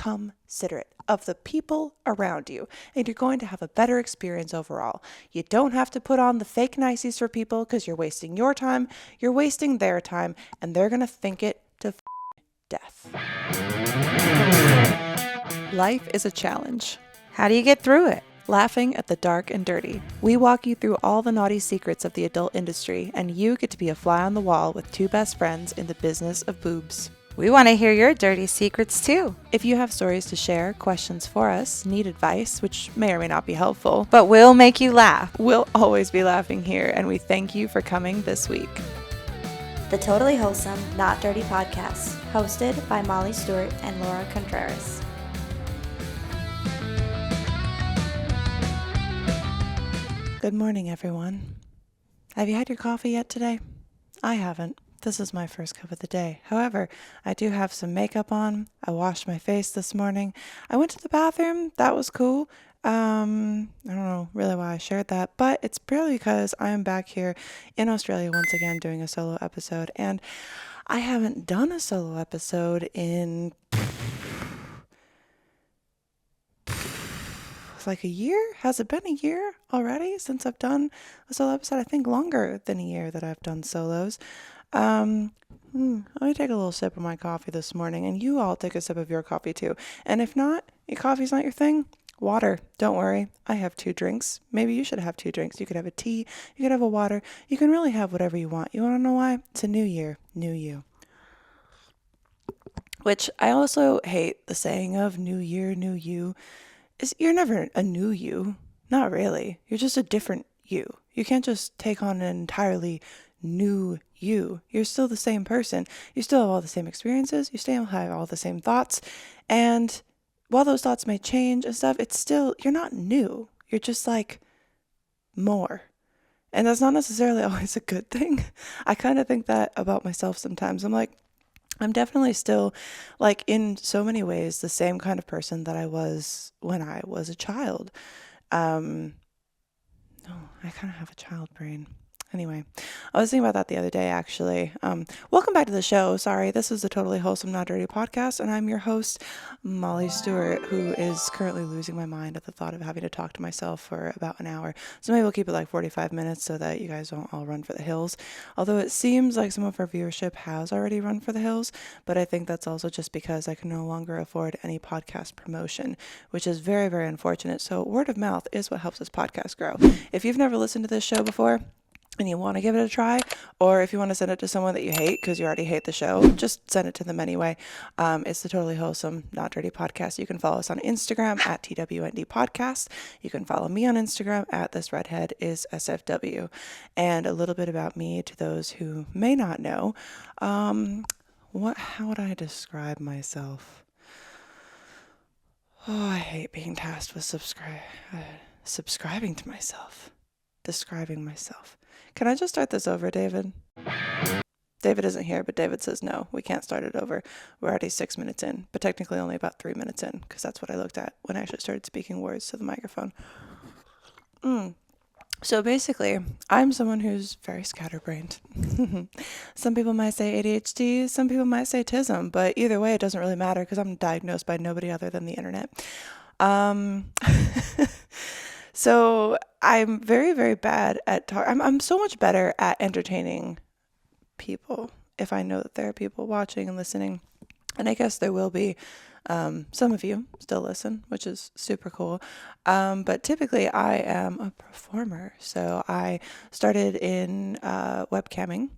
considerate of the people around you, and you're going to have a better experience overall. You don't have to put on the fake niceties for people because you're wasting your time, you're wasting their time, and they're going to think it to death. Life is a challenge. How do you get through it? Laughing at the dark and dirty. We walk you through all the naughty secrets of the adult industry, and you get to be a fly on the wall with two best friends in the business of boobs. We want to hear your dirty secrets too. If you have stories to share, questions for us, need advice, which may or may not be helpful, but we'll make you laugh. We'll always be laughing here, and we thank you for coming this week. The Totally Wholesome, Not Dirty podcast, hosted by Molly Stewart and Laura Contreras. Good morning, everyone. Have you had your coffee yet today? I haven't. This is my first cup of the day. However, I do have some makeup on. I washed my face this morning. I went to the bathroom. That was cool. I don't know really why I shared that, but it's purely because I am back here in Australia once again doing a solo episode, and I haven't done a solo episode in like a year. Has it been a year already since I've done a solo episode? I think longer than a year that I've done solos. Let me take a little sip of my coffee this morning, and you all take a sip of your coffee too. And if not, your coffee's not your thing, water. Don't worry. I have 2 drinks. Maybe you should have 2 drinks. You could have a tea. You could have a water. You can really have whatever you want. You want to know why? It's a new year, new you. Which I also hate the saying of new year, new you. You're never a new you. Not really. You're just a different you. You can't just take on an entirely new you. You're still the same person. You still have all the same experiences. You still have all the same thoughts. And while those thoughts may change and stuff, it's still, you're not new. You're just like more. And that's not necessarily always a good thing. I kind of think that about myself sometimes. I'm like, I'm definitely still, like, in so many ways, the same kind of person that I was when I was a child. I kind of have a child brain. Anyway, I was thinking about that the other day, actually. Welcome back to the show. Sorry, this is the Totally Wholesome, Not Dirty podcast, and I'm your host, Molly Stewart, who is currently losing my mind at the thought of having to talk to myself for about an hour. So maybe we'll keep it like 45 minutes so that you guys don't all run for the hills. Although it seems like some of our viewership has already run for the hills, but I think that's also just because I can no longer afford any podcast promotion, which is very, very unfortunate. So word of mouth is what helps this podcast grow. If you've never listened to this show before, and you want to give it a try, or if you want to send it to someone that you hate because you already hate the show, just send it to them anyway. It's the Totally Wholesome, Not Dirty podcast. You can follow us on Instagram at TWND podcast. You can follow me on Instagram at This Redhead is SFW. And a little bit about me to those who may not know. How would I describe myself? Oh, I hate being tasked with subscribing to myself. Describing myself. Can I just start this over, David? David isn't here, but David says no, we can't start it over. We're already 6 minutes in, but technically only about 3 minutes in, because that's what I looked at when I actually started speaking words to the microphone. So basically, I'm someone who's very scatterbrained. Some people might say ADHD, some people might say autism, but either way, it doesn't really matter because I'm diagnosed by nobody other than the internet. So I'm very, very bad at I'm so much better at entertaining people if I know that there are people watching and listening. And I guess there will be some of you still listen, which is super cool. But typically I am a performer. So I started in webcamming.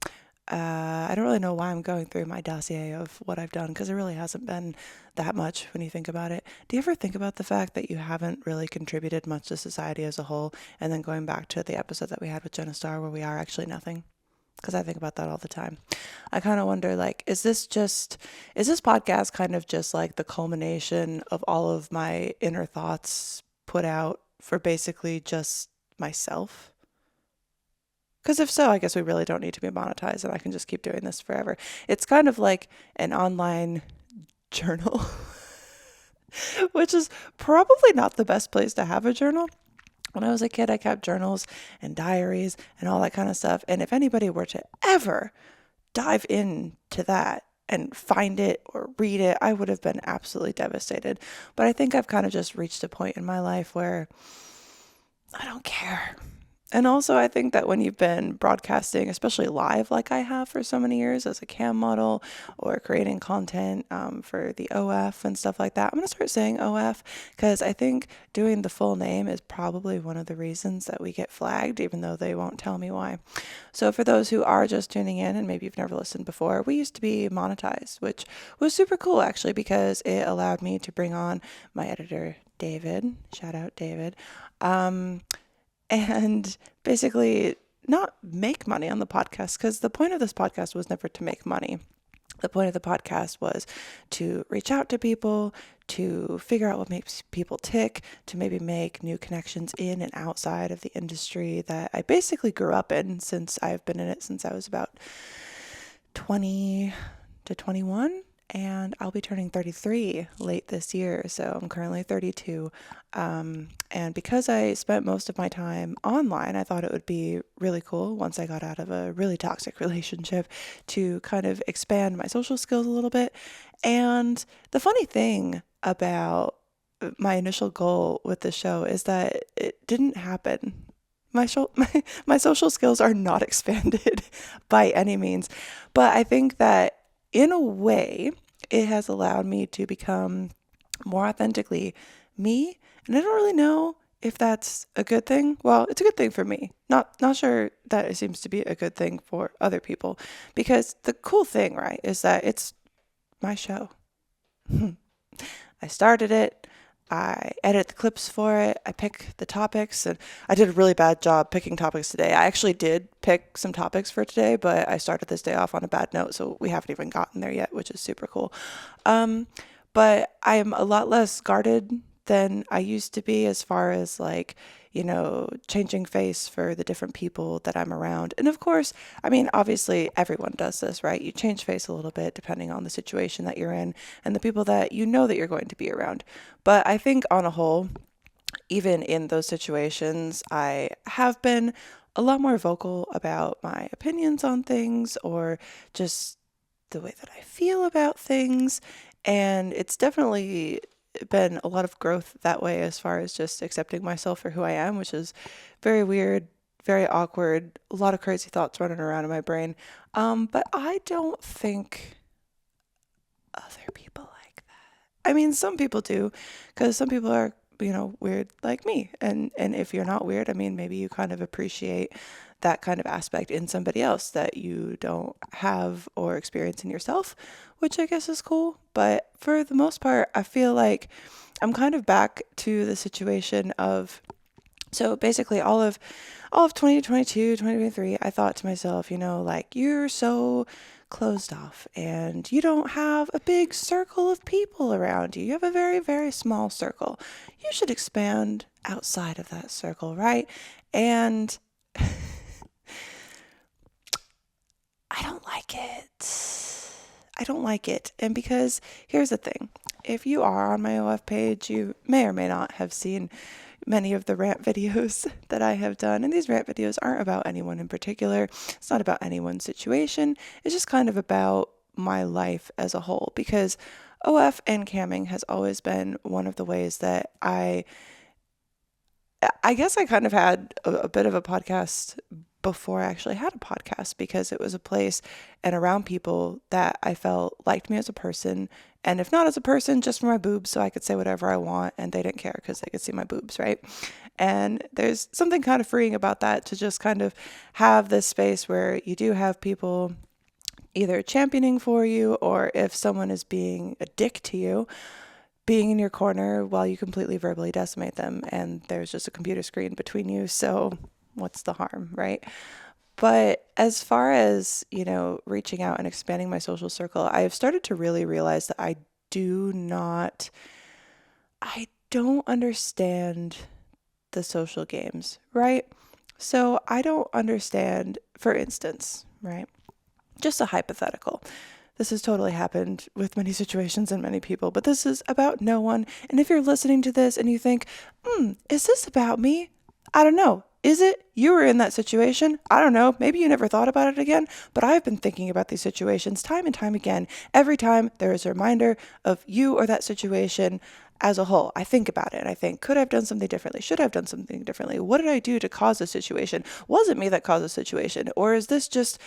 I don't really know why I'm going through my dossier of what I've done because it really hasn't been that much when you think about it. Do you ever think about the fact that you haven't really contributed much to society as a whole? And then going back to the episode that we had with Jenna Starr where we are actually nothing? Because I think about that all the time. I kind of wonder, like, is this podcast kind of just like the culmination of all of my inner thoughts put out for basically just myself? Because if so, I guess we really don't need to be monetized and I can just keep doing this forever. It's kind of like an online journal, which is probably not the best place to have a journal. When I was a kid, I kept journals and diaries and all that kind of stuff. And if anybody were to ever dive into that, and find it or read it, I would have been absolutely devastated. But I think I've kind of just reached a point in my life where I don't care. And also, I think that when you've been broadcasting, especially live like I have for so many years as a cam model or creating content for the OF and stuff like that, I'm going to start saying OF because I think doing the full name is probably one of the reasons that we get flagged, even though they won't tell me why. So for those who are just tuning in and maybe you've never listened before, we used to be monetized, which was super cool actually because it allowed me to bring on my editor, David. Shout out, David. And basically not make money on the podcast because the point of this podcast was never to make money. The point of the podcast was to reach out to people, to figure out what makes people tick, to maybe make new connections in and outside of the industry that I basically grew up in since I've been in it since I was about 20 to 21. And I'll be turning 33 late this year, so I'm currently 32. And because I spent most of my time online, I thought it would be really cool once I got out of a really toxic relationship to kind of expand my social skills a little bit. And the funny thing about my initial goal with the show is that it didn't happen. My social skills are not expanded by any means, but I think that in a way, it has allowed me to become more authentically me. And I don't really know if that's a good thing. Well, it's a good thing for me. Not sure that it seems to be a good thing for other people. Because the cool thing, right, is that it's my show. I started it. I edit the clips for it. I pick the topics, and I did a really bad job picking topics today. I actually did pick some topics for today, but I started this day off on a bad note, so we haven't even gotten there yet, which is super cool. But I'm a lot less guarded than I used to be as far as like, changing face for the different people that I'm around. And of course, I mean, obviously everyone does this, right? You change face a little bit depending on the situation that you're in and the people that you know that you're going to be around. But I think on a whole, even in those situations, I have been a lot more vocal about my opinions on things or just the way that I feel about things. And it's definitely been a lot of growth that way as far as just accepting myself for who I am, which is very weird, very awkward, a lot of crazy thoughts running around in my brain. But I don't think other people like that. I mean, some people do, because some people are, weird like me. And if you're not weird, I mean, maybe you kind of appreciate that kind of aspect in somebody else that you don't have or experience in yourself, which I guess is cool. But for the most part, I feel like I'm kind of back to the situation of, so basically all of 2022, 2023, I thought to myself, like, you're so closed off and you don't have a big circle of people around you. You have a very, very small circle. You should expand outside of that circle, right? And I don't like it. I don't like it. And because here's the thing. If you are on my OF page, you may or may not have seen many of the rant videos that I have done. And these rant videos aren't about anyone in particular. It's not about anyone's situation. It's just kind of about my life as a whole. Because OF and camming has always been one of the ways that I guess I kind of had a bit of a podcast before I actually had a podcast, because it was a place and around people that I felt liked me as a person. And if not as a person, just for my boobs, so I could say whatever I want and they didn't care because they could see my boobs, right? And there's something kind of freeing about that, to just kind of have this space where you do have people either championing for you, or if someone is being a dick to you, being in your corner while you completely verbally decimate them, and there's just a computer screen between you, so what's the harm, right? But as far as, reaching out and expanding my social circle, I have started to really realize that I don't understand the social games, right? So I don't understand, for instance, right? Just a hypothetical. This has totally happened with many situations and many people, but this is about no one. And if you're listening to this and you think, is this about me? I don't know. Is it? You were in that situation. I don't know. Maybe you never thought about it again, but I've been thinking about these situations time and time again. Every time there is a reminder of you or that situation as a whole, I think about it and I think, could I have done something differently? Should I have done something differently? What did I do to cause the situation? Was it me that caused the situation? Or is this just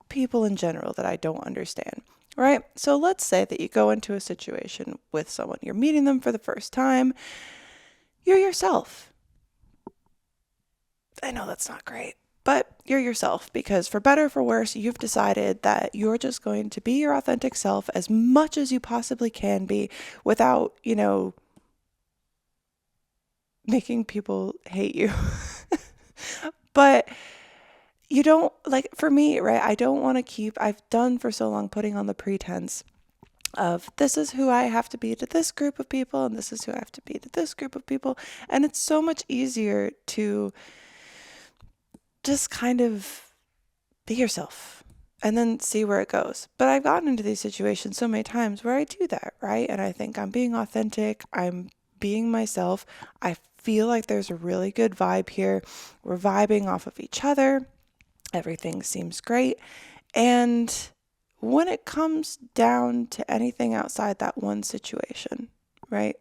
people in general that I don't understand? Right? So let's say that you go into a situation with someone, you're meeting them for the first time, you're yourself. I know that's not great, but you're yourself because for better or for worse, you've decided that you're just going to be your authentic self as much as you possibly can be without, making people hate you. But you don't, like, for me, right? I don't want to I've done for so long putting on the pretense of this is who I have to be to this group of people and this is who I have to be to this group of people. And it's so much easier to just kind of be yourself and then see where it goes. But I've gotten into these situations so many times where I do that, right? And I think I'm being authentic, I'm being myself. I feel like there's a really good vibe here. We're vibing off of each other. Everything seems great. And when it comes down to anything outside that one situation, right?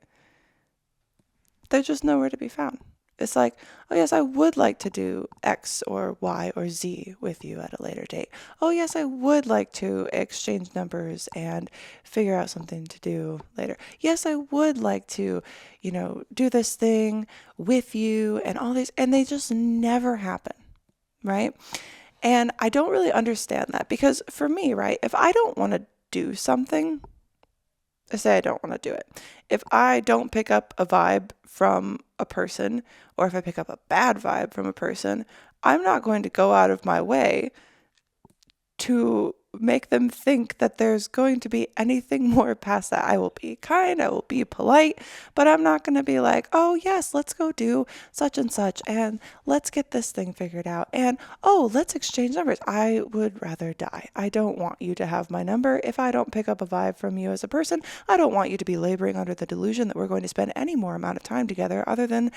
They're just nowhere to be found. It's like, oh yes, I would like to do X or Y or Z with you at a later date. Oh yes, I would like to exchange numbers and figure out something to do later. Yes, I would like to, do this thing with you and all these, and they just never happen, right? And I don't really understand that because for me, right, if I don't want to do something, I say I don't want to do it. If I don't pick up a vibe from a person, or if I pick up a bad vibe from a person, I'm not going to go out of my way to make them think that there's going to be anything more past that. I will be kind, I will be polite, but I'm not going to be like, oh yes, let's go do such and such and let's get this thing figured out. And oh, let's exchange numbers. I would rather die. I don't want you to have my number. If I don't pick up a vibe from you as a person, I don't want you to be laboring under the delusion that we're going to spend any more amount of time together other than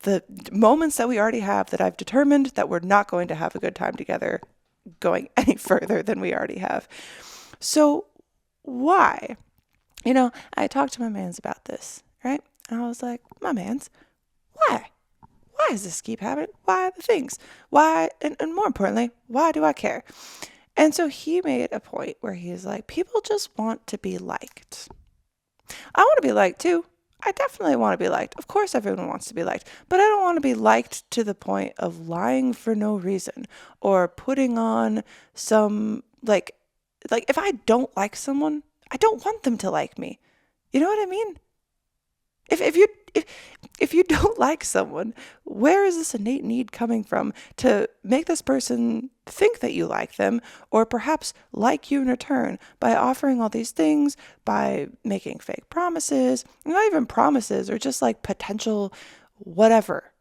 the moments that we already have that I've determined that we're not going to have a good time together going any further than we already have. So why? I talked to my mans about this, right? And I was like, my mans, why? Why does this keep happening? Why the things? Why? And more importantly, why do I care? And so he made a point where he's like, people just want to be liked. I want to be liked too. I definitely want to be liked. Of course, everyone wants to be liked, but I don't want to be liked to the point of lying for no reason or putting on some like if I don't like someone, I don't want them to like me. You know what I mean? If you don't like someone, where is this innate need coming from to make this person think that you like them or perhaps like you in return by offering all these things, by making fake promises, not even promises or just like potential whatever.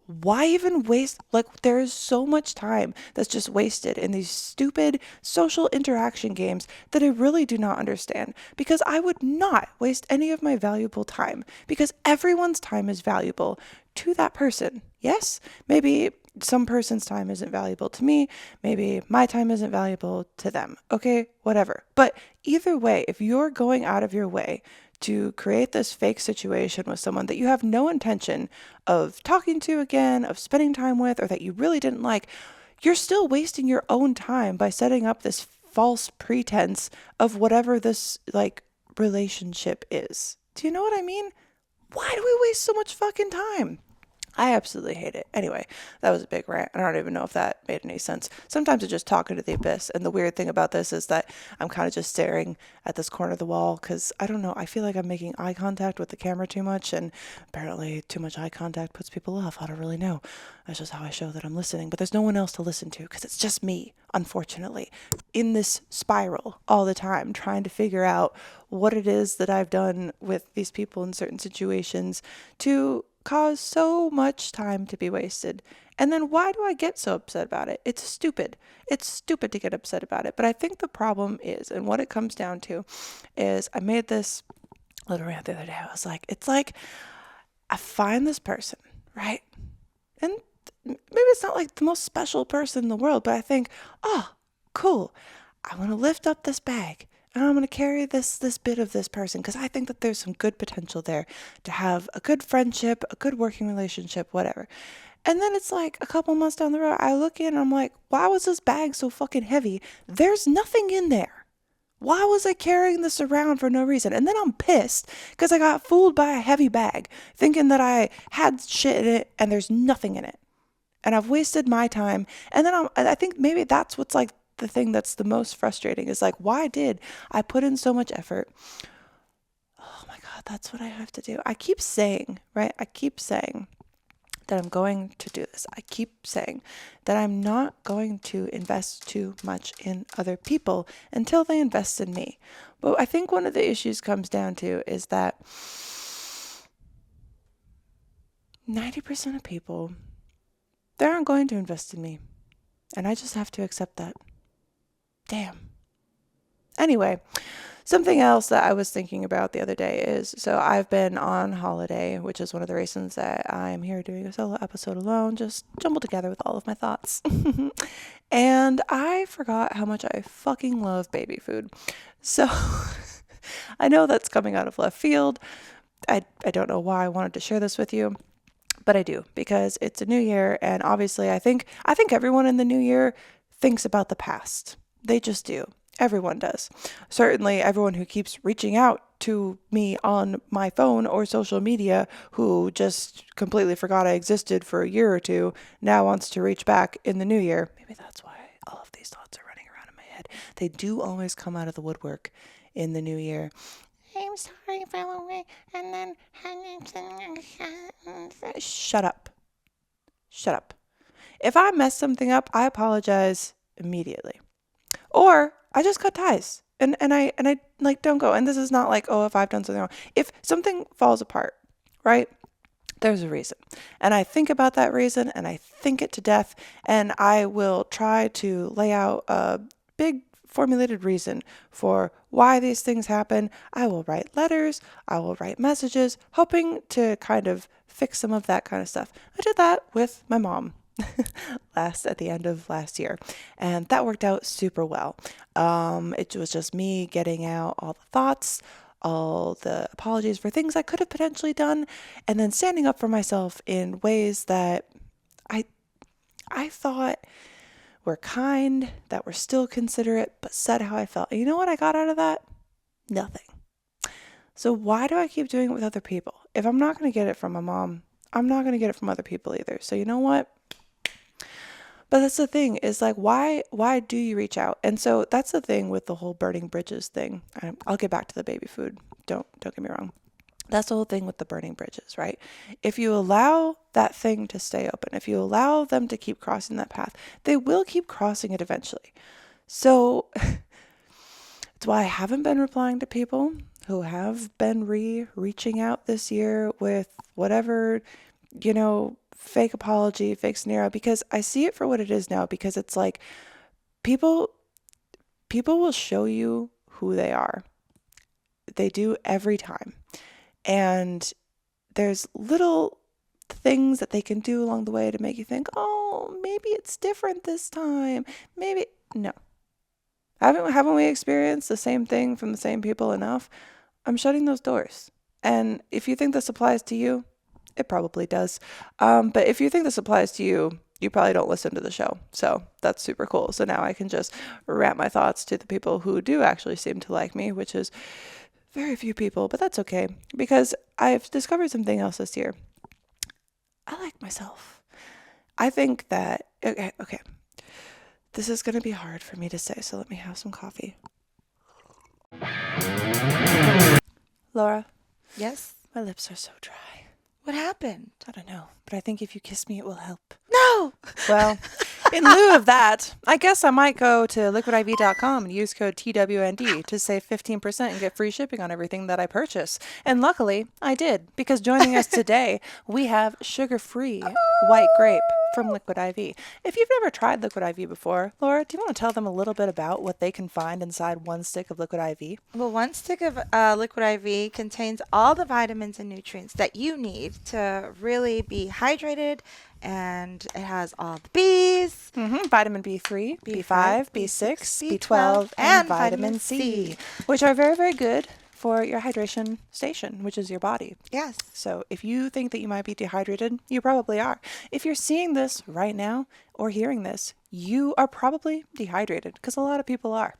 Why even waste? Like, there is so much time that's just wasted in these stupid social interaction games that I really do not understand because I would not waste any of my valuable time because everyone's time is valuable to that person. Yes, maybe some person's time isn't valuable to me. Maybe my time isn't valuable to them. Okay, whatever. But either way, if you're going out of your way to create this fake situation with someone that you have no intention of talking to again, of spending time with, or that you really didn't like, you're still wasting your own time by setting up this false pretense of whatever this relationship is. Do you know what I mean? Why do we waste so much fucking time? I absolutely hate it. Anyway, that was a big rant. I don't even know if that made any sense. Sometimes it's just talking to the abyss. And the weird thing about this is that I'm kind of just staring at this corner of the wall because I don't know. I feel like I'm making eye contact with the camera too much. And apparently too much eye contact puts people off. I don't really know. That's just how I show that I'm listening. But there's no one else to listen to because it's just me, unfortunately, in this spiral all the time, trying to figure out what it is that I've done with these people in certain situations to cause so much time to be wasted. And then why do I get so upset about it? It's stupid. It's stupid to get upset about it. But I think the problem is, and what it comes down to is I made this little rant the other day. I was like, it's like I find this person, right? And maybe it's not like the most special person in the world, but I think, oh, cool. I want to lift up this bag and I'm going to carry this bit of this person because I think that there's some good potential there to have a good friendship, a good working relationship, whatever. And then it's like a couple months down the road, I look in and I'm like, why was this bag so fucking heavy? There's nothing in there. Why was I carrying this around for no reason? And then I'm pissed because I got fooled by a heavy bag thinking that I had shit in it and there's nothing in it. And I've wasted my time. And then I think maybe that's what's like the thing that's the most frustrating is like, why did I put in so much effort? Oh my God, that's what I have to do. I keep saying, right? I keep saying that I'm going to do this. I keep saying that I'm not going to invest too much in other people until they invest in me. But I think one of the issues comes down to is that 90% of people, they aren't going to invest in me. And I just have to accept that. Damn. Anyway, something else that I was thinking about the other day is, so I've been on holiday, which is one of the reasons that I'm here doing a solo episode alone, just jumbled together with all of my thoughts. And I forgot how much I fucking love baby food. So I know that's coming out of left field. I don't know why I wanted to share this with you, but I do because it's a new year. And obviously I think everyone in the new year thinks about the past. They just do. Everyone does. Certainly everyone who keeps reaching out to me on my phone or social media who just completely forgot I existed for a year or two now wants to reach back in the new year. Maybe that's why all of these thoughts are running around in my head. They do always come out of the woodwork in the new year. I'm sorry, fellow, and then shut up. Shut up. If I mess something up, I apologize immediately. Or I just cut ties and I like don't go. And this is not like, oh, if I've done something wrong. If something falls apart, right? There's a reason. And I think about that reason and I think it to death and I will try to lay out a big formulated reason for why these things happen. I will write letters. I will write messages, hoping to kind of fix some of that kind of stuff. I did that with my mom. At the end of last year, and that worked out super well. It was just me getting out all the thoughts, all the apologies for things I could have potentially done, and then standing up for myself in ways that I thought were kind, that were still considerate, but said how I felt. And you know what I got out of that? Nothing. So why do I keep doing it with other people? If I'm not going to get it from my mom, I'm not going to get it from other people either. So you know what? But that's the thing is like, why do you reach out? And so that's the thing with the whole burning bridges thing. I'll get back to the baby food. Don't get me wrong. That's the whole thing with the burning bridges, right? If you allow that thing to stay open, if you allow them to keep crossing that path, they will keep crossing it eventually. So it's why I haven't been replying to people who have been reaching out this year with whatever, fake apology, fake scenario, because I see it for what it is now, because it's like people will show you who they are. They do every time. And there's little things that they can do along the way to make you think, oh, maybe it's different this time. Maybe, no. Haven't we experienced the same thing from the same people enough? I'm shutting those doors. And if you think this applies to you, it probably does. But if you think this applies to you, you probably don't listen to the show. So that's super cool. So now I can just rant my thoughts to the people who do actually seem to like me, which is very few people, but that's okay. Because I've discovered something else this year. I like myself. I think that, okay. This is going to be hard for me to say, so let me have some coffee. Laura? Yes? My lips are so dry. What happened? I don't know, but I think if you kiss me, it will help. No! Well, in lieu of that, I guess I might go to liquidiv.com and use code TWND to save 15% and get free shipping on everything that I purchase. And luckily, I did, because joining us today, we have sugar-free white grape from Liquid IV. If you've never tried Liquid IV before, Laura, do you want to tell them a little bit about what they can find inside one stick of Liquid IV? Well, one stick of Liquid IV contains all the vitamins and nutrients that you need to really be hydrated, and it has all the B's, Vitamin B3, B5, B6, B12, and and vitamin C, which are very, very good for your hydration station, which is your body. Yes. So if you think that you might be dehydrated, you probably are. If you're seeing this right now or hearing this, you are probably dehydrated, because a lot of people are.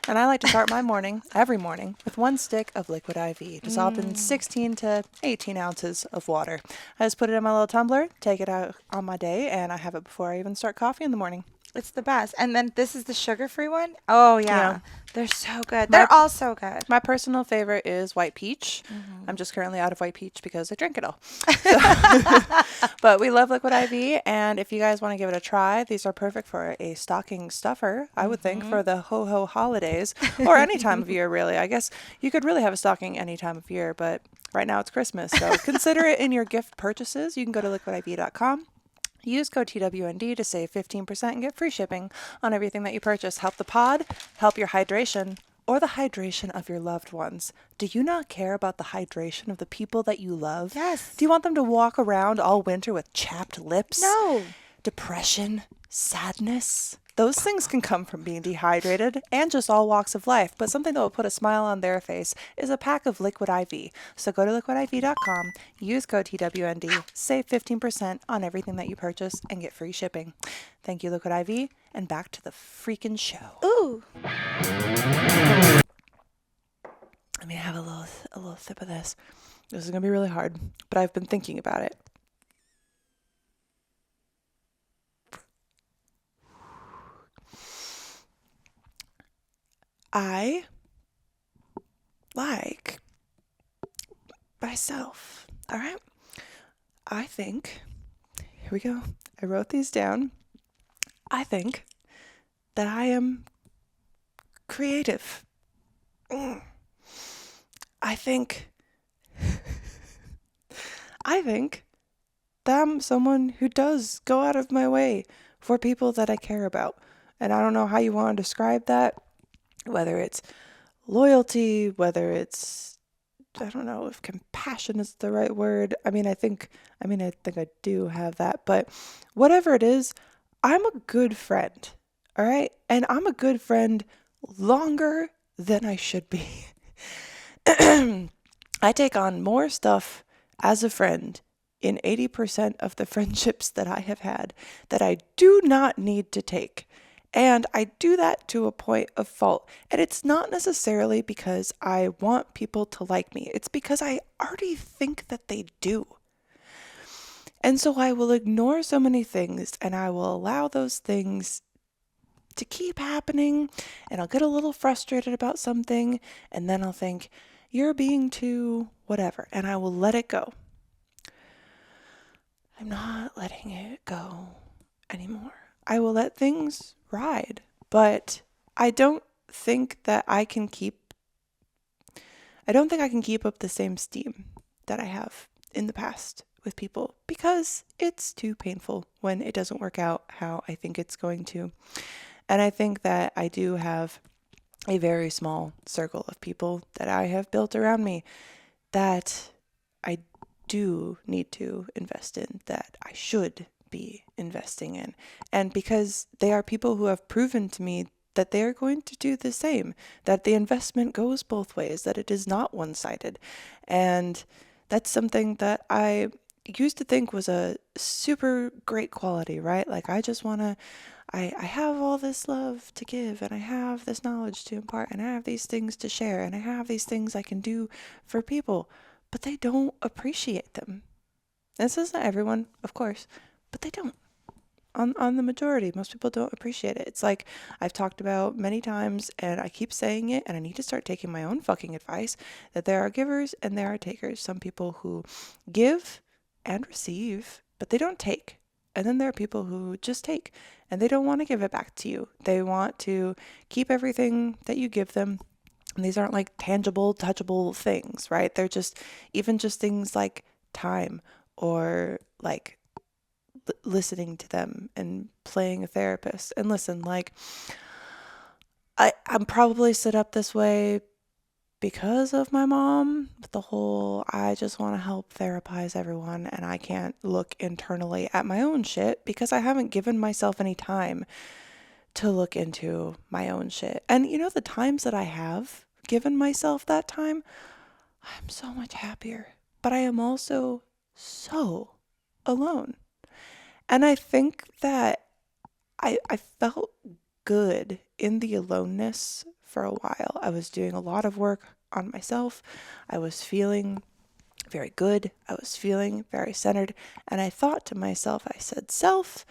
And I like to start my morning, every morning, with one stick of Liquid IV, dissolved in 16 to 18 ounces of water. I just put it in my little tumbler, take it out on my day, and I have it before I even start coffee in the morning. It's the best. And then this is the sugar-free one. Oh, yeah. Yeah. They're so good. They're all so good. My personal favorite is white peach. I'm just currently out of white peach because I drink it all. But we love Liquid IV, and if you guys want to give it a try, these are perfect for a stocking stuffer, I would think, for the ho-ho holidays, or any time of year, really. I guess you could really have a stocking any time of year, but right now it's Christmas, so consider it in your gift purchases. You can go to liquidiv.com. Use code TWND to save 15% and get free shipping on everything that you purchase. Help the pod, help your hydration, or the hydration of your loved ones. Do you not care about the hydration of the people that you love? Yes. Do you want them to walk around all winter with chapped lips? No. Depression? Sadness? Those things can come from being dehydrated and just all walks of life, but something that will put a smile on their face is a pack of Liquid IV. So go to liquidiv.com, use code TWND, save 15% on everything that you purchase, and get free shipping. Thank you, Liquid IV, and back to the freaking show. Ooh. Let me have a little sip of this. This is going to be really hard, but I've been thinking about it. I like myself, all right? I think, here we go. I wrote these down. I think that I am creative. I think that I'm someone who does go out of my way for people that I care about. And I don't know how you want to describe that. Whether it's loyalty, whether it's, I don't know if compassion is the right word. I think I do have that, but whatever it is, I'm a good friend. All right. And I'm a good friend longer than I should be. I take on more stuff as a friend in 80% of the friendships that I have had that I do not need to take. And I do that to a point of fault. And it's not necessarily because I want people to like me. It's because I already think that they do. And so I will ignore so many things, and I will allow those things to keep happening. And I'll get a little frustrated about something, and then I'll think, you're being too whatever. And I will let it go. I'm not letting it go anymore. I will let things ride, but I don't think I can keep up the same steam that I have in the past with people, because it's too painful when it doesn't work out how I think it's going to. And I think that I do have a very small circle of people that I have built around me that I do need to invest in, that I should be investing in. And because they are people who have proven to me that they are going to do the same, that the investment goes both ways, that it is not one-sided. And that's something that I used to think was a super great quality, right? Like, I just want to, I have all this love to give, and I have this knowledge to impart, and I have these things to share, and I have these things I can do for people, but they don't appreciate them. This isn't everyone, of course, but they don't. On the majority, most people don't appreciate it. It's like I've talked about many times, and I keep saying it, and I need to start taking my own fucking advice, that there are givers and there are takers. Some people who give and receive, but they don't take. And then there are people who just take, and they don't want to give it back to you. They want to keep everything that you give them. And these aren't like tangible, touchable things, right? They're just, even just things like time, or like listening to them and playing a therapist. And listen, like, I'm probably set up this way because of my mom, the whole I just want to help therapize everyone and I can't look internally at my own shit because I haven't given myself any time to look into my own shit. And you know, the times that I have given myself that time, I'm so much happier. But I am also so alone. And I think that I felt good in the aloneness for a while. I was doing a lot of work on myself. I was feeling very good. I was feeling very centered. And I thought to myself, I said, self,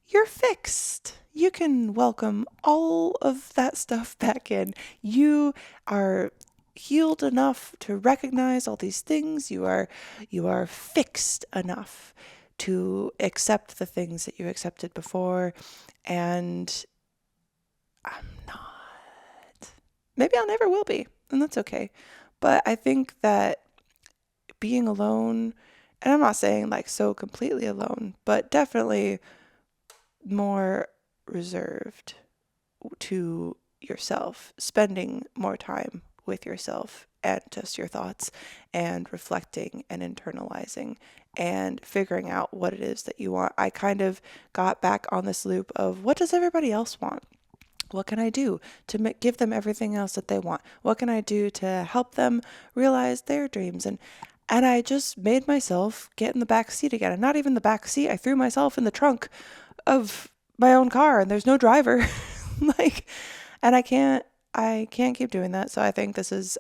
you're fixed. You can welcome all of that stuff back in. You are healed enough to recognize all these things. You are fixed enough to accept the things that you accepted before. And I'm not. Maybe I'll never will be, and that's okay. But I think that being alone, and I'm not saying like so completely alone, but definitely more reserved to yourself, spending more time with yourself and just your thoughts and reflecting and internalizing and figuring out what it is that you want. I kind of got back on this loop of what does everybody else want? What can I do to give them everything else that they want? What can I do to help them realize their dreams? And I just made myself get in the back seat again. And not even the back seat. I threw myself in the trunk of my own car and there's no driver. Like, and I can't keep doing that. So I think this is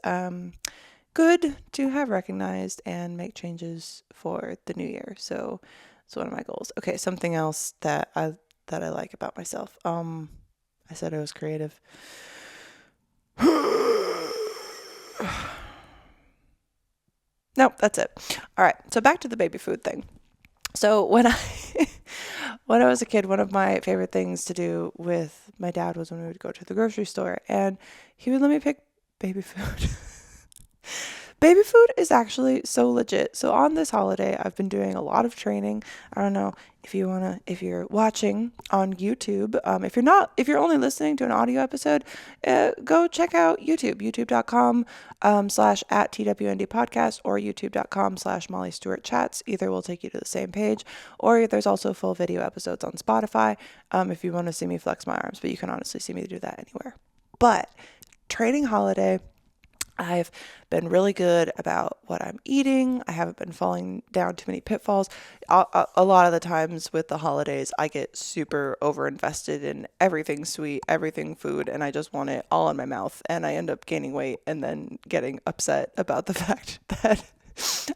good to have recognized and make changes for the new year. So it's one of my goals. Okay, something else that I like about myself. I said I was creative. Nope, that's it. All right, so back to the baby food thing. So when I was a kid, one of my favorite things to do with my dad was when we would go to the grocery store and he would let me pick baby food. Baby food is actually so legit. So on this holiday, I've been doing a lot of training. I don't know if you're watching on YouTube. If you're only listening to an audio episode, go check out YouTube, youtube.com /at TWND podcast or youtube.com /Molly Stewart chats. Either will take you to the same page, or there's also full video episodes on Spotify if you want to see me flex my arms, but you can honestly see me do that anywhere. But training holiday, I've been really good about what I'm eating. I haven't been falling down too many pitfalls. A lot of the times with the holidays, I get super overinvested in everything sweet, everything food, and I just want it all in my mouth. And I end up gaining weight and then getting upset about the fact that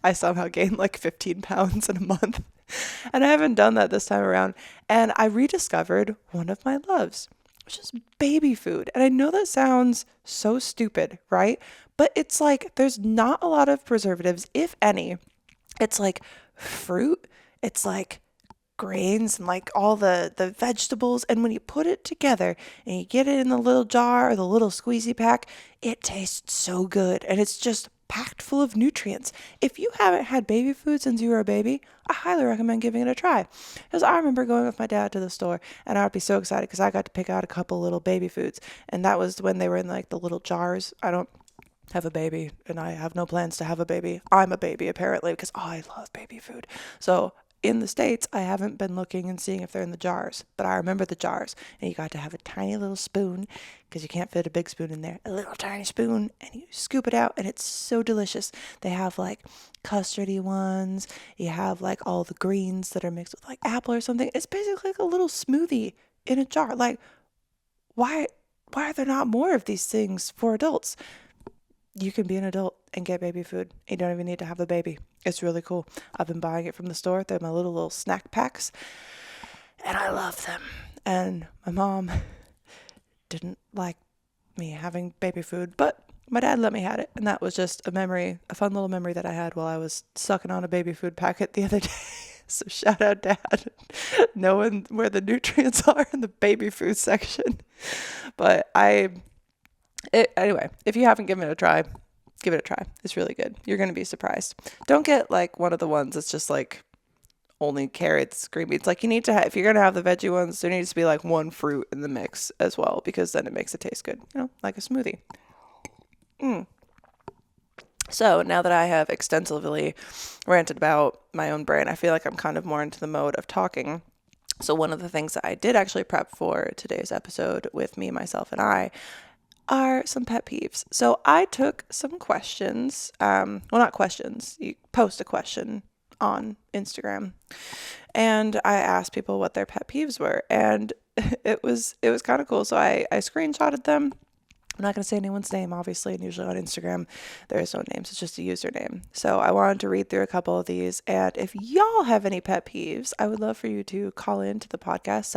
I somehow gained like 15 pounds in a month. And I haven't done that this time around. And I rediscovered one of my loves, which is baby food. And I know that sounds so stupid, right? But it's like there's not a lot of preservatives, if any. It's like fruit, it's like grains and like all the vegetables. And when you put it together and you get it in the little jar or the little squeezy pack, it tastes so good. And it's just packed full of nutrients. If you haven't had baby food since you were a baby, I highly recommend giving it a try. Because I remember going with my dad to the store and I would be so excited because I got to pick out a couple little baby foods. And that was when they were in like the little jars. I don't have a baby and I have no plans to have a baby. I'm a baby apparently because I love baby food. So in the States, I haven't been looking and seeing if they're in the jars, but I remember the jars and you got to have a tiny little spoon because you can't fit a big spoon in there, a little tiny spoon, and you scoop it out and it's so delicious. They have like custardy ones. You have like all the greens that are mixed with like apple or something. It's basically like a little smoothie in a jar. Like why are there not more of these things for adults? You can be an adult and get baby food. You don't even need to have a baby. It's really cool. I've been buying it from the store. They're my little snack packs. And I love them. And my mom didn't like me having baby food, but my dad let me have it. And that was just a memory, a fun little memory that I had while I was sucking on a baby food packet the other day. So shout out Dad, knowing where the nutrients are in the baby food section. But anyway, if you haven't given it a try, give it a try. It's really good. You're going to be surprised. Don't get like one of the ones that's just like only carrots, green beans. Like you need to have, if you're going to have the veggie ones, there needs to be like one fruit in the mix as well, because then it makes it taste good, like a smoothie. So now that I have extensively ranted about my own brain, I feel like I'm kind of more into the mode of talking. So one of the things that I did actually prep for today's episode with me, myself, and I are some pet peeves. So I took some questions, well, not questions, you post a question on Instagram, and I asked people what their pet peeves were, and it was kind of cool. So I screenshotted them. I'm not going to say anyone's name, obviously, and usually on Instagram, there is no names. It's just a username. So I wanted to read through a couple of these. And if y'all have any pet peeves, I would love for you to call into the podcast,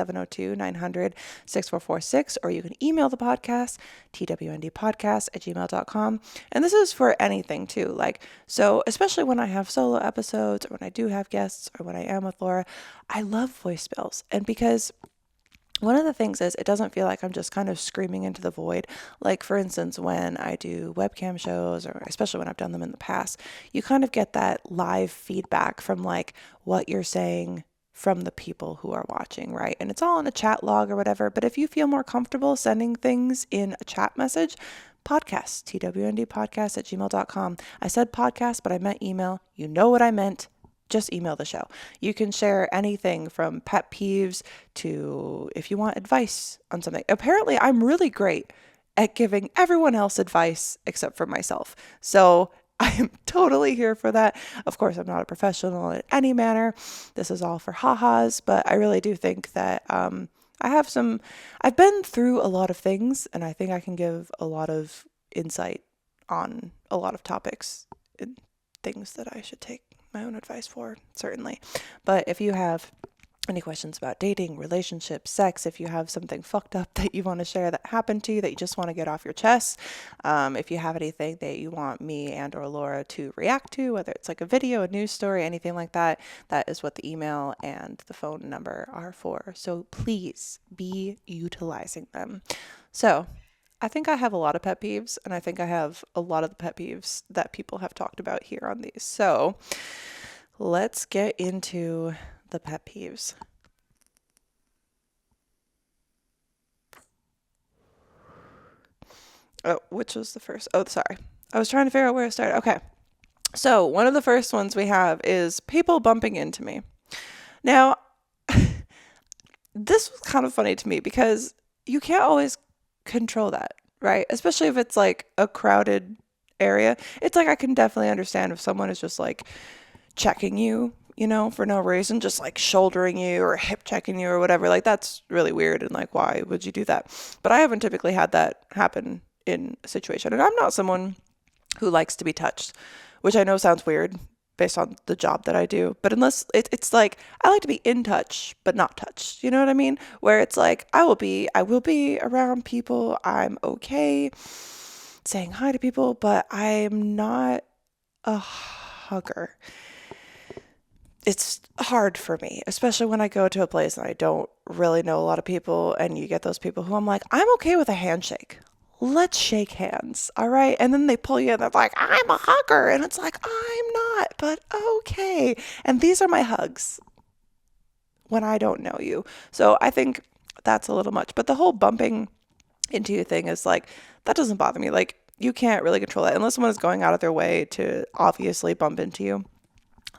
702-900-6446, or you can email the podcast, twndpodcast@gmail.com. And this is for anything, too. Like, so especially when I have solo episodes, or when I do have guests, or when I am with Laura, I love voicemails. And because one of the things is it doesn't feel like I'm just kind of screaming into the void. Like, for instance, when I do webcam shows, or especially when I've done them in the past, you kind of get that live feedback from like what you're saying from the people who are watching, right? And it's all in a chat log or whatever. But if you feel more comfortable sending things in a chat message, podcast, twndpodcast@gmail.com. I said podcast, but I meant email. You know what I meant. Just email the show. You can share anything from pet peeves to if you want advice on something. Apparently, I'm really great at giving everyone else advice except for myself. So I am totally here for that. Of course, I'm not a professional in any manner. This is all for ha-has, but I really do think that I've been through a lot of things, and I think I can give a lot of insight on a lot of topics and things that I should take my own advice for, certainly. But if you have any questions about dating, relationships, sex, if you have something fucked up that you want to share that happened to you that you just want to get off your chest, if you have anything that you want me and or Laura to react to, whether it's like a video, a news story, anything like that, that is what the email and the phone number are for. So please be utilizing them. So I think I have a lot of pet peeves, and I think I have a lot of the pet peeves that people have talked about here on these. So let's get into the pet peeves. Oh, which was the first? Oh, sorry. I was trying to figure out where to start. Okay. So one of the first ones we have is people bumping into me. Now, this was kind of funny to me because you can't always control that, right? Especially if it's like a crowded area. It's like I can definitely understand if someone is just like checking you, for no reason, just like shouldering you or hip checking you or whatever. Like that's really weird, and like why would you do that? But I haven't typically had that happen in a situation, and I'm not someone who likes to be touched, which I know sounds weird based on the job that I do, but unless it's like I like to be in touch but not touched, you know what I mean? Where it's like I will be around people, I'm okay saying hi to people, but I'm not a hugger. It's hard for me, especially when I go to a place and I don't really know a lot of people, and you get those people who I'm like, I'm okay with a handshake. Let's shake hands, all right? And then they pull you and they're like, I'm a hugger. And it's like, I'm not, but okay. And these are my hugs when I don't know you. So I think that's a little much. But the whole bumping into you thing is like, that doesn't bother me. Like, you can't really control that unless someone is going out of their way to obviously bump into you.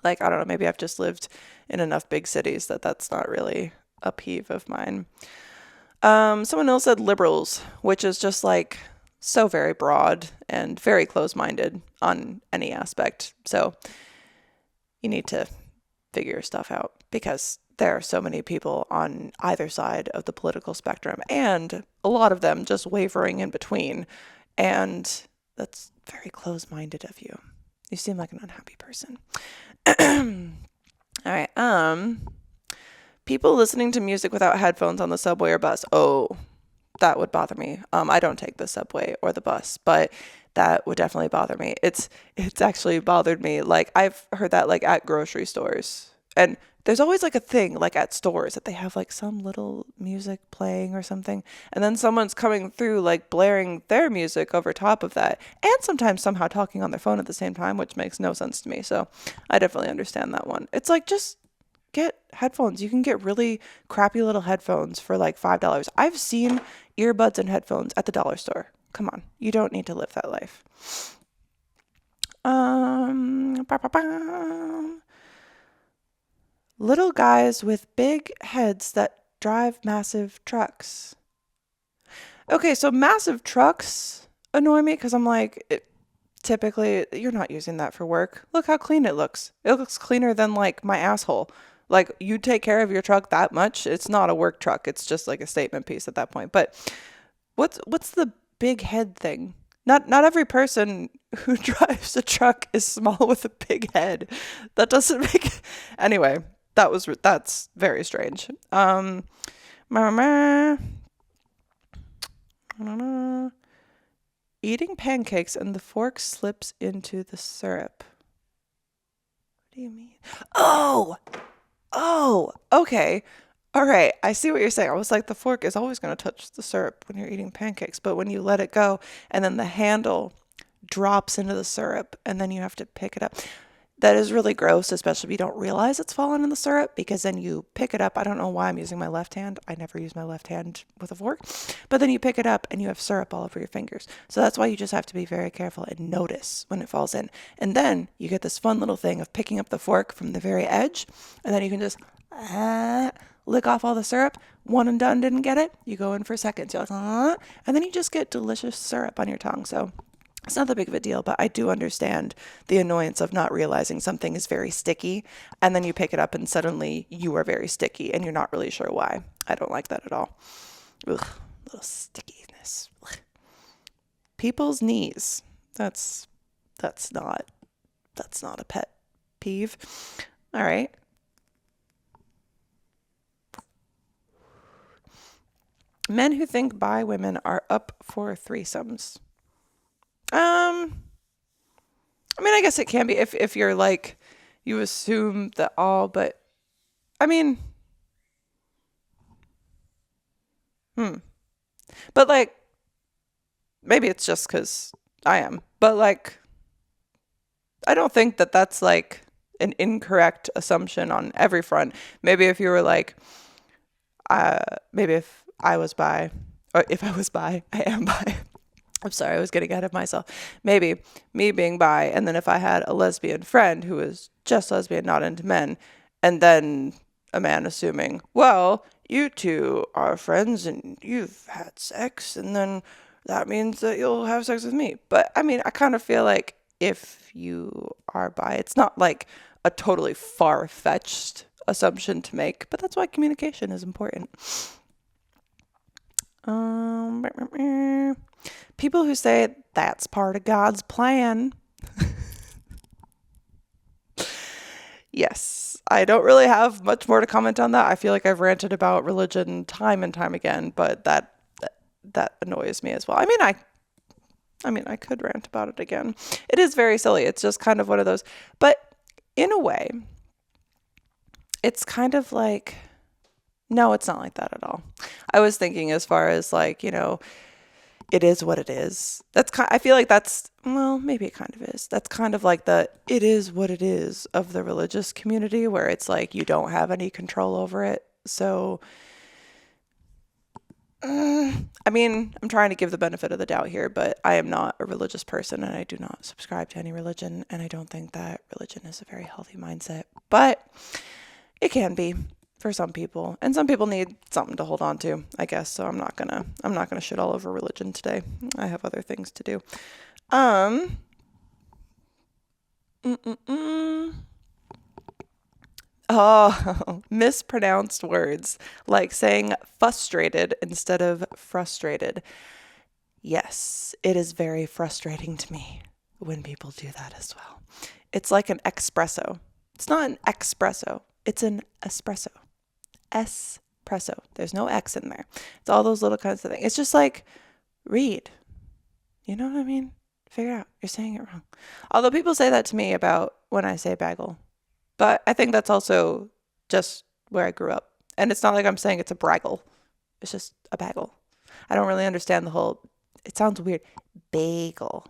Like, I don't know, maybe I've just lived in enough big cities that that's not really a peeve of mine. Someone else said liberals, which is just like so very broad and very close-minded on any aspect. So you need to figure your stuff out because there are so many people on either side of the political spectrum, and a lot of them just wavering in between. And that's very close-minded of you. You seem like an unhappy person. All right. People listening to music without headphones on the subway or bus. Oh, that would bother me. I don't take the subway or the bus, but that would definitely bother me. It's actually bothered me. Like, I've heard that like at grocery stores, and there's always like a thing like at stores that they have like some little music playing or something, and then someone's coming through like blaring their music over top of that, and sometimes somehow talking on their phone at the same time, which makes no sense to me. So I definitely understand that one. It's like, just get headphones. You can get really crappy little headphones for like $5. I've seen earbuds and headphones at the dollar store. Come on, you don't need to live that life. Ba, ba, ba. Little guys with big heads that drive massive trucks. Okay, so massive trucks annoy me because I'm like, typically you're not using that for work. Look how clean it looks. It looks cleaner than like my asshole. Like, you take care of your truck that much, it's not a work truck. It's just like a statement piece at that point. But what's the big head thing? Not every person who drives a truck is small with a big head. That doesn't make anyway. That's very strange. I don't know. Eating pancakes and the fork slips into the syrup. What do you mean? Oh, okay. All right. I see what you're saying. I was like, the fork is always going to touch the syrup when you're eating pancakes, but when you let it go and then the handle drops into the syrup and then you have to pick it up. That is really gross, especially if you don't realize it's fallen in the syrup, because then you pick it up. I don't know why I'm using my left hand. I never use my left hand with a fork. But then you pick it up and you have syrup all over your fingers. So that's why you just have to be very careful and notice when it falls in. And then you get this fun little thing of picking up the fork from the very edge, and then you can just lick off all the syrup. One and done, didn't get it. You go in for seconds. You're like, and then you just get delicious syrup on your tongue. So it's not that big of a deal, but I do understand the annoyance of not realizing something is very sticky, and then you pick it up and suddenly you are very sticky and you're not really sure why. I don't like that at all. Ugh, little stickiness. Ugh. People's knees. That's not a pet peeve. All right. Men who think bi women are up for threesomes. I mean, I guess it can be if you're like, you assume that all, but I mean, but like, maybe it's just because I am, but like, I don't think that that's like an incorrect assumption on every front. Maybe if you were like, maybe if I was bi, or if I was bi, I am bi. I'm sorry, I was getting ahead of myself. Maybe me being bi, and then if I had a lesbian friend who was just lesbian, not into men, and then a man assuming, well, you two are friends and you've had sex, and then that means that you'll have sex with me. But I mean, I kind of feel like if you are bi, it's not like a totally far-fetched assumption to make, but that's why communication is important. People who say that's part of God's plan. Yes, I don't really have much more to comment on that. I feel like I've ranted about religion time and time again, but that annoys me as well. I mean, I could rant about it again. It is very silly. It's just kind of one of those, but in a way, it's kind of like, no, it's not like that at all. I was thinking as far as like, it is what it is. I feel like that's, well, maybe it kind of is. That's kind of like it is what it is of the religious community, where it's like you don't have any control over it. So, I mean, I'm trying to give the benefit of the doubt here, but I am not a religious person and I do not subscribe to any religion. And I don't think that religion is a very healthy mindset, but it can be for some people, and some people need something to hold on to, I guess. So I'm not gonna shit all over religion today. I have other things to do. Oh, mispronounced words, like saying frustrated instead of frustrated. Yes, it is very frustrating to me when people do that as well. It's like an espresso. It's not an espresso. It's an espresso. Espresso. There's no X in there. It's all those little kinds of things. It's just like, read. You know what I mean? Figure it out. You're saying it wrong. Although people say that to me about when I say bagel. But I think that's also just where I grew up. And it's not like I'm saying it's a braggle. It's just a bagel. I don't really understand the whole, it sounds weird. Bagel.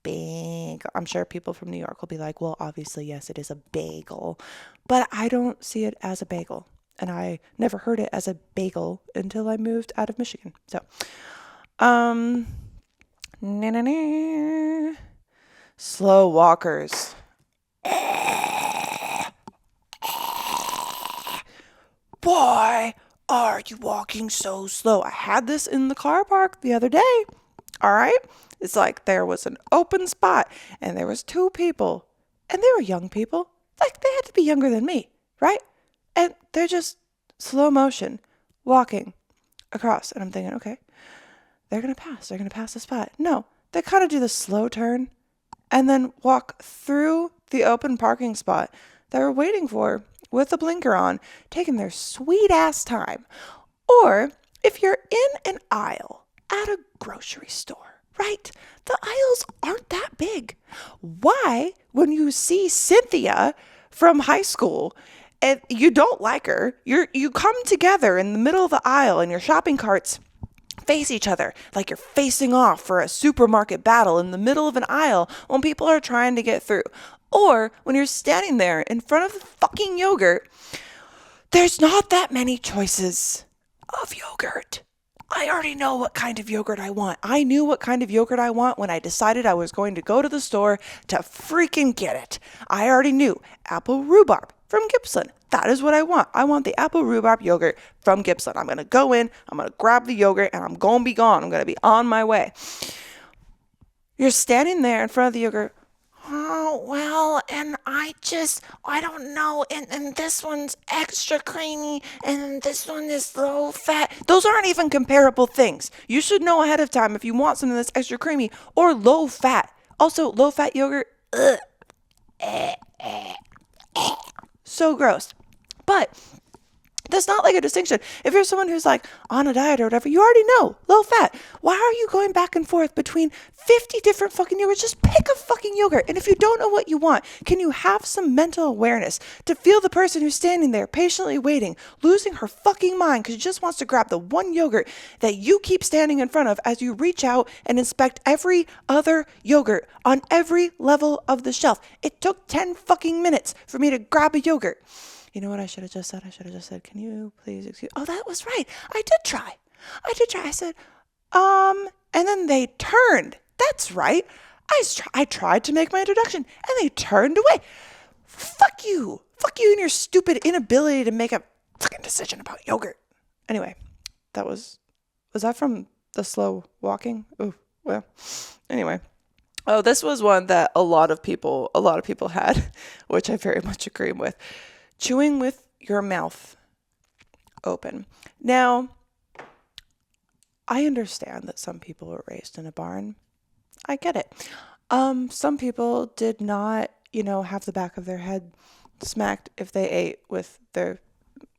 bagel. I'm sure people from New York will be like, well, obviously, yes, it is a bagel. But I don't see it as a bagel. And I never heard it as a bagel until I moved out of Michigan. So, slow walkers. Why are you walking so slow? I had this in the car park the other day. All right. It's like there was an open spot and there was two people and they were young people. Like they had to be younger than me, right? And they're just slow motion walking across. And I'm thinking, okay, they're going to pass. They're going to pass the spot. No, they kind of do the slow turn and then walk through the open parking spot that we're waiting for with the blinker on, taking their sweet ass time. Or if you're in an aisle at a grocery store, right? The aisles aren't that big. Why, when you see Cynthia from high school and you don't like her, you come together in the middle of the aisle and your shopping carts face each other like you're facing off for a supermarket battle in the middle of an aisle when people are trying to get through. Or when you're standing there in front of the fucking yogurt, there's not that many choices of yogurt. I already know what kind of yogurt I want. I knew what kind of yogurt I want when I decided I was going to go to the store to freaking get it. I already knew apple rhubarb from Gibson. That is what I want. I want the apple rhubarb yogurt from Gibson. I'm going to go in, I'm going to grab the yogurt, and I'm going to be gone. I'm going to be on my way. You're standing there in front of the yogurt. Oh, well, and I don't know, and this one's extra creamy, and this one is low fat. Those aren't even comparable things. You should know ahead of time if you want something that's extra creamy or low fat. Also, low fat yogurt, so gross. But that's not like a distinction. If you're someone who's like on a diet or whatever, you already know low fat. Why are you going back and forth between 50 different fucking yogurts? Just pick a fucking yogurt. And if you don't know what you want, can you have some mental awareness to feel the person who's standing there patiently waiting, losing her fucking mind because she just wants to grab the one yogurt that you keep standing in front of as you reach out and inspect every other yogurt on every level of the shelf. It took 10 fucking minutes for me to grab a yogurt. You know what I should have just said? I should have just said, can you please excuse? Oh, that was right. I did try. I said, and then they turned. That's right. I tried to make my introduction and they turned away. Fuck you. Fuck you and your stupid inability to make a fucking decision about yogurt. Anyway, was that from the slow walking? Oh, well, anyway. Oh, this was one that a lot of people had, which I very much agree with. Chewing with your mouth open. Now, I understand that some people were raised in a barn. I get it. Some people did not, have the back of their head smacked if they ate with their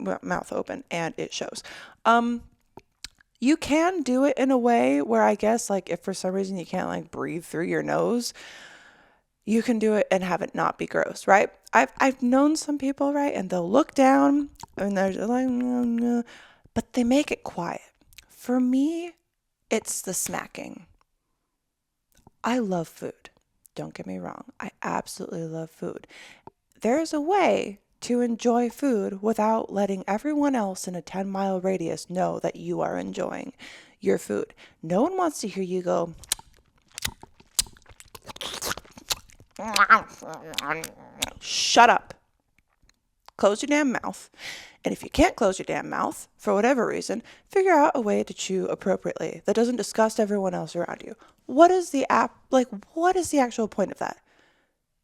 mouth open, and it shows. You can do it in a way where I guess, like, if for some reason you can't, like, breathe through your nose, you can do it and have it not be gross, right? I've known some people, right, and they'll look down and they're just like, but they make it quiet. For me, it's the smacking. I love food. Don't get me wrong. I absolutely love food. There's a way to enjoy food without letting everyone else in a 10-mile radius know that you are enjoying your food. No one wants to hear you go, shut up. Close your damn mouth. And if you can't close your damn mouth, for whatever reason, figure out a way to chew appropriately that doesn't disgust everyone else around you. What is the actual point of that?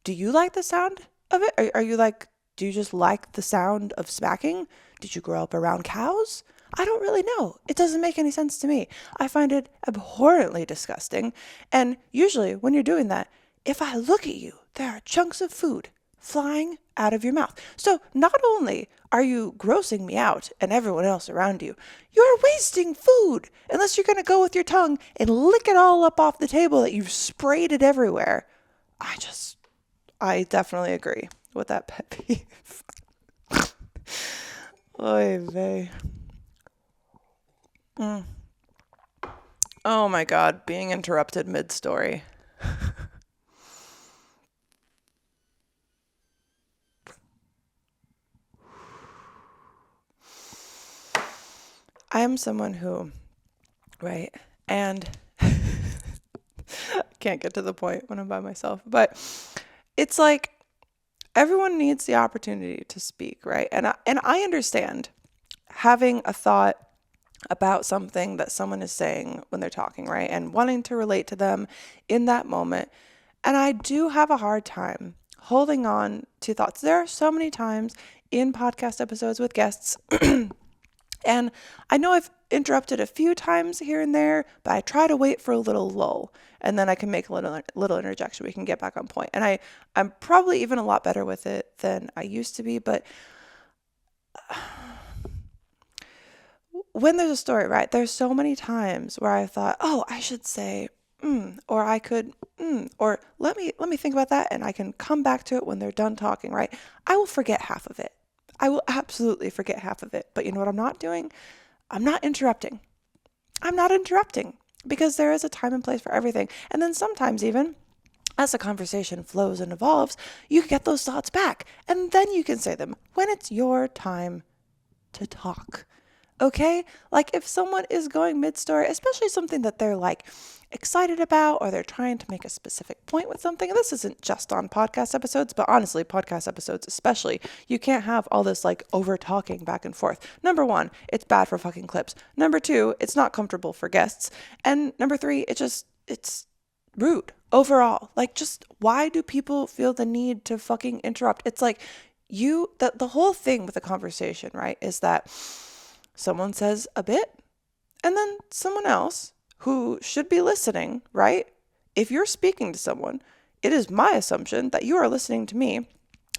Do you like the sound of it? Are you like, do you just like the sound of smacking? Did you grow up around cows? I don't really know. It doesn't make any sense to me. I find it abhorrently disgusting. And usually when you're doing that, if I look at you, there are chunks of food flying out of your mouth. So not only are you grossing me out and everyone else around you, you're wasting food unless you're going to go with your tongue and lick it all up off the table that you've sprayed it everywhere. I definitely agree with that pet peeve. Oy vey. Oh my God, being interrupted mid-story. am someone who, right, and I can't get to the point when I'm by myself, but it's like everyone needs the opportunity to speak, right? And I understand having a thought about something that someone is saying when they're talking, right? And wanting to relate to them in that moment. And I do have a hard time holding on to thoughts. There are so many times in podcast episodes with guests, and I know I've interrupted a few times here and there, but I try to wait for a little lull, and then I can make a little interjection. We can get back on point. And I'm probably even a lot better with it than I used to be, but when there's a story, right, there's so many times where I thought, oh, I should say, or I could, or let me think about that, and I can come back to it when they're done talking, right? I will forget half of it. I will absolutely forget half of it. But you know what I'm not doing? I'm not interrupting. I'm not interrupting because there is a time and place for everything. And then sometimes even as the conversation flows and evolves, you get those thoughts back, and then you can say them when it's your time to talk. Okay? Like if someone is going mid-story, especially something that they're like excited about, or they're trying to make a specific point with something, and this isn't just on podcast episodes, but honestly, podcast episodes especially, you can't have all this like over talking back and forth. Number one, it's bad for fucking clips. Number two, it's not comfortable for guests. And number three, it's rude overall. Like, just why do people feel the need to fucking interrupt? It's like the whole thing with a conversation, right, is that someone says a bit, and then someone else who should be listening, right? If you're speaking to someone, it is my assumption that you are listening to me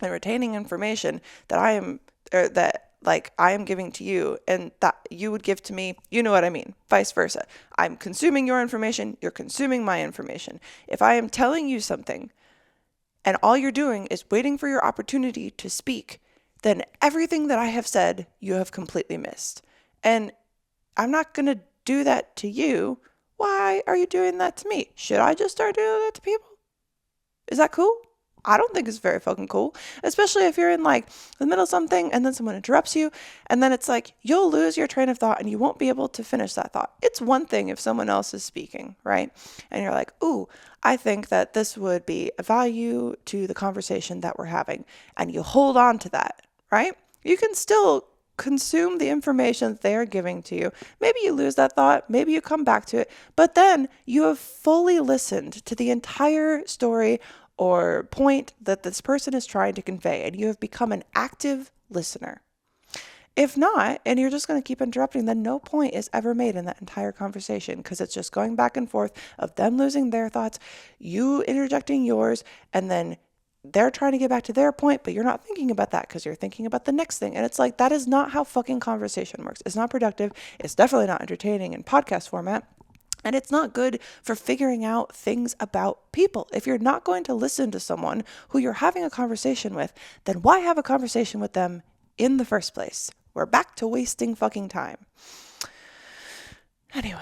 and retaining information that I am giving to you, and that you would give to me. You know what I mean? Vice versa. I'm consuming your information, you're consuming my information. If I am telling you something and all you're doing is waiting for your opportunity to speak, then everything that I have said, you have completely missed. And I'm not going to do that to you. Why are you doing that to me? Should I just start doing that to people? Is that cool? I don't think it's very fucking cool, especially if you're in like the middle of something and then someone interrupts you, and then it's like you'll lose your train of thought and you won't be able to finish that thought. It's one thing if someone else is speaking, right? And you're like, ooh, I think that this would be a value to the conversation that we're having, and you hold on to that, right? You can still consume the information that they are giving to you. Maybe you lose that thought, maybe you come back to it, but then you have fully listened to the entire story or point that this person is trying to convey, and you have become an active listener. If not, and you're just going to keep interrupting, then no point is ever made in that entire conversation, because it's just going back and forth of them losing their thoughts, you interjecting yours, and then they're trying to get back to their point, but you're not thinking about that because you're thinking about the next thing. And it's like, that is not how fucking conversation works. It's not productive. It's definitely not entertaining in podcast format. And it's not good for figuring out things about people. If you're not going to listen to someone who you're having a conversation with, then why have a conversation with them in the first place? We're back to wasting fucking time. Anyway,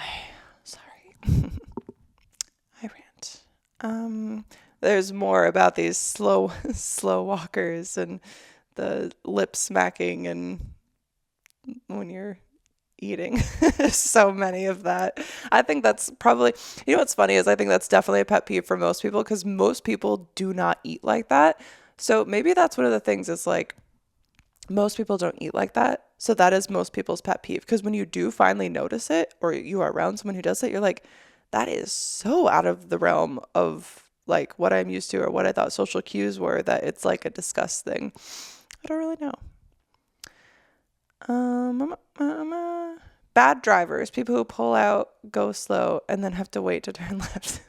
sorry. I rant. There's more about these slow walkers and the lip smacking and when you're eating. So many of that. I think that's probably, you know what's funny is I think that's definitely a pet peeve for most people, because most people do not eat like that. So maybe that's one of the things is like most people don't eat like that. So that is most people's pet peeve, because when you do finally notice it, or you are around someone who does it, you're like, that is so out of the realm of like what I'm used to or what I thought social cues were, that it's like a disgust thing. I don't really know. Bad drivers, people who pull out, go slow, and then have to wait to turn left.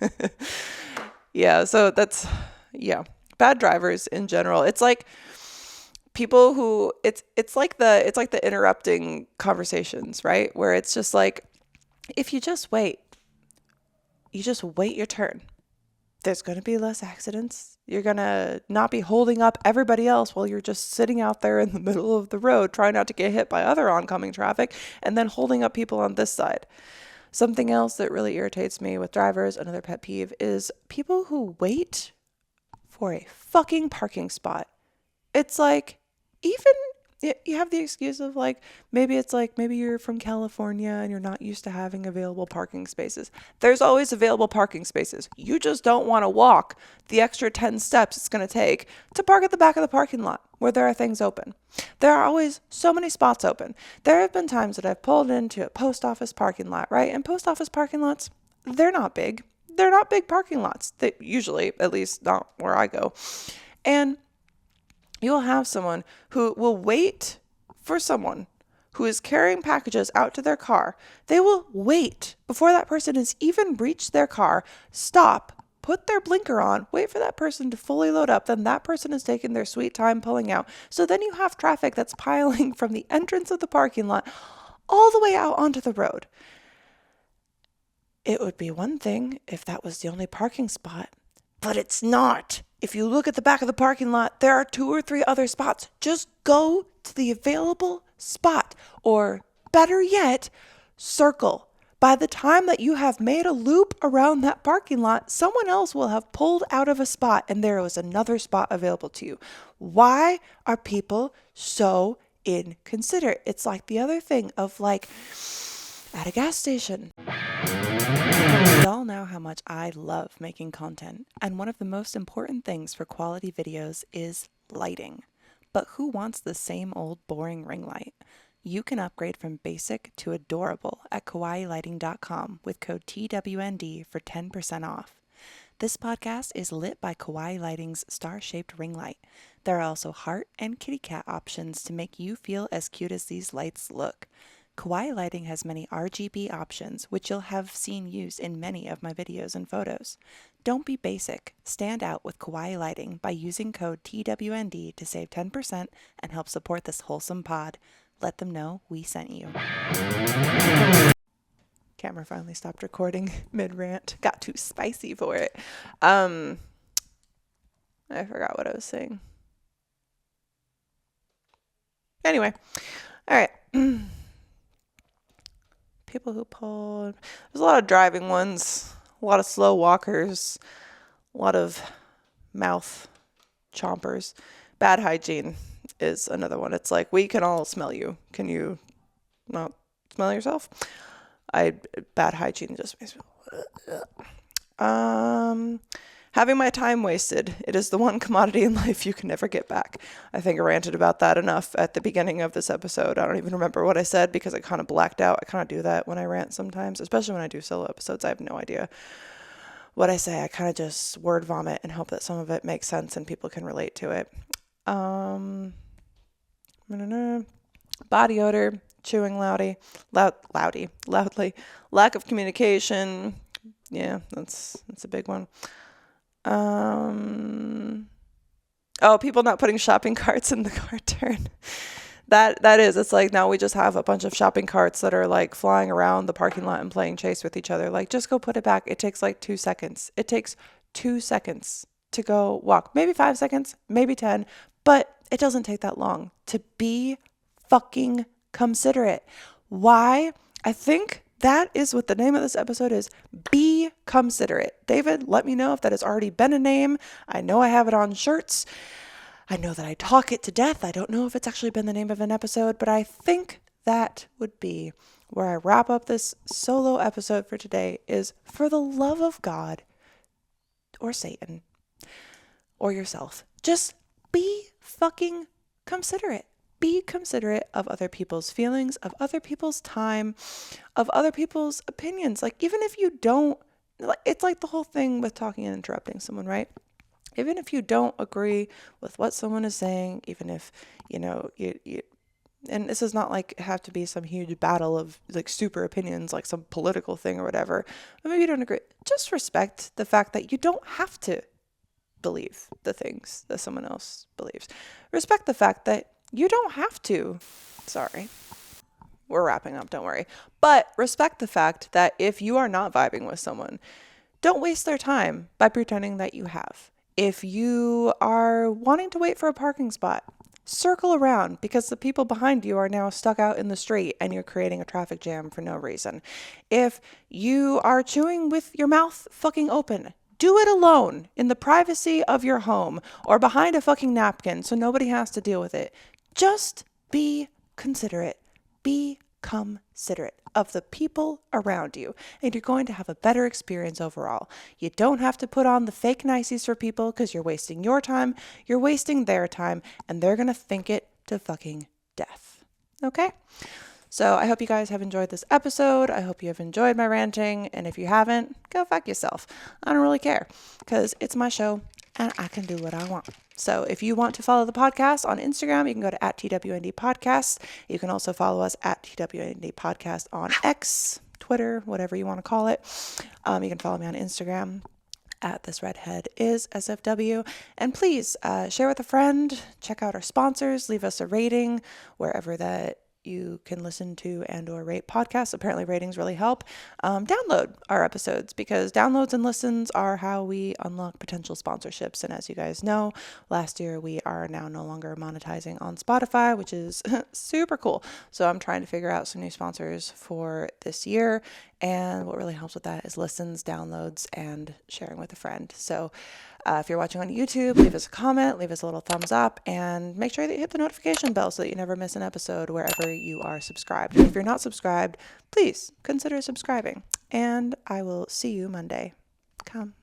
Yeah, so that's, yeah. Bad drivers in general. It's like people who, it's like the interrupting conversations, right? Where it's just like, if you just wait your turn, there's going to be less accidents. You're going to not be holding up everybody else while you're just sitting out there in the middle of the road trying not to get hit by other oncoming traffic, and then holding up people on this side. Something else that really irritates me with drivers, another pet peeve, is people who wait for a fucking parking spot. It's like, even you have the excuse of like, maybe it's like, maybe you're from California and you're not used to having available parking spaces. There's always available parking spaces. You just don't want to walk the extra 10 steps it's going to take to park at the back of the parking lot where there are things open. There are always so many spots open. There have been times that I've pulled into a post office parking lot, right? And post office parking lots, they're not big. They're not big parking lots. They usually, at least not where I go. And you'll have someone who will wait for someone who is carrying packages out to their car. They will wait before that person has even reached their car, stop, put their blinker on, wait for that person to fully load up. Then that person is taking their sweet time pulling out. So then you have traffic that's piling from the entrance of the parking lot all the way out onto the road. It would be one thing if that was the only parking spot, but it's not. If you look at the back of the parking lot, there are 2 or 3 other spots. Just go to the available spot, or better yet, circle. By the time that you have made a loop around that parking lot, someone else will have pulled out of a spot and there was another spot available to you. Why are people so inconsiderate? It's like the other thing of like at a gas station. You all know how much I love making content, and one of the most important things for quality videos is lighting. But who wants the same old boring ring light? You can upgrade from basic to adorable at kawaiilighting.com with code TWND for 10% off. This podcast is lit by Kawaii Lighting's star-shaped ring light. There are also heart and kitty cat options to make you feel as cute as these lights look. Kawaii Lighting has many RGB options, which you'll have seen used in many of my videos and photos. Don't be basic. Stand out with Kawaii Lighting by using code TWND to save 10% and help support this wholesome pod. Let them know we sent you. Camera finally stopped recording mid-rant. Got too spicy for it. I forgot what I was saying. Anyway, all right. People who pull. There's a lot of driving ones, a lot of slow walkers, a lot of mouth chompers. Bad hygiene is another one. It's like, we can all smell you. Can you not smell yourself? Bad hygiene just makes me. Having my time wasted. It is the one commodity in life you can never get back. I think I ranted about that enough at the beginning of this episode. I don't even remember what I said because I kind of blacked out. I kind of do that when I rant sometimes, especially when I do solo episodes. I have no idea what I say. I kind of just word vomit and hope that some of it makes sense and people can relate to it. Body odor, chewing loudly, lack of communication. Yeah, that's a big one. People not putting shopping carts in the cart turn. That is, it's like now we just have a bunch of shopping carts that are like flying around the parking lot and playing chase with each other. Like, just go put it back. It takes like 2 seconds. It takes 2 seconds to go walk. Maybe 5 seconds, maybe 10, but it doesn't take that long to be fucking considerate. Why? I think that is what the name of this episode is. Be considerate. David, let me know if that has already been a name. I know I have it on shirts. I know that I talk it to death. I don't know if it's actually been the name of an episode, but I think that would be where I wrap up this solo episode for today is, for the love of God or Satan or yourself, just be fucking considerate. Be considerate of other people's feelings, of other people's time, of other people's opinions. Like, even if you don't, it's like the whole thing with talking and interrupting someone, right? Even if you don't agree with what someone is saying, even if, you and this is not like have to be some huge battle of like super opinions, like some political thing or whatever, but maybe you don't agree. Just respect the fact that you don't have to believe the things that someone else believes. Respect the fact that you don't have to. Sorry. We're wrapping up, don't worry. But respect the fact that if you are not vibing with someone, don't waste their time by pretending that you have. If you are wanting to wait for a parking spot, circle around because the people behind you are now stuck out in the street and you're creating a traffic jam for no reason. If you are chewing with your mouth fucking open, do it alone in the privacy of your home or behind a fucking napkin so nobody has to deal with it. Just Be considerate. Be considerate of the people around you, and you're going to have a better experience overall. You don't have to put on the fake niceties for people because you're wasting your time, you're wasting their time, and they're going to think it to fucking death. Okay? So I hope you guys have enjoyed this episode. I hope you have enjoyed my ranting, and if you haven't, go fuck yourself. I don't really care because it's my show and I can do what I want. So if you want to follow the podcast on Instagram, you can go to @TWND Podcast. You can also follow us at TWND Podcast on X, Twitter, whatever you want to call it. You can follow me on Instagram at This Redhead is SFW. And please share with a friend, check out our sponsors, leave us a rating wherever that you can listen to and or rate podcasts. Apparently ratings really help. Download our episodes because downloads and listens are how we unlock potential sponsorships. And as you guys know, last year we are now no longer monetizing on Spotify, which is super cool. So I'm trying to figure out some new sponsors for this year. And what really helps with that is listens, downloads, and sharing with a friend. So if you're watching on YouTube, leave us a comment, leave us a little thumbs up, and make sure that you hit the notification bell so that you never miss an episode wherever you are subscribed. And if you're not subscribed, please consider subscribing. And I will see you Monday. Come.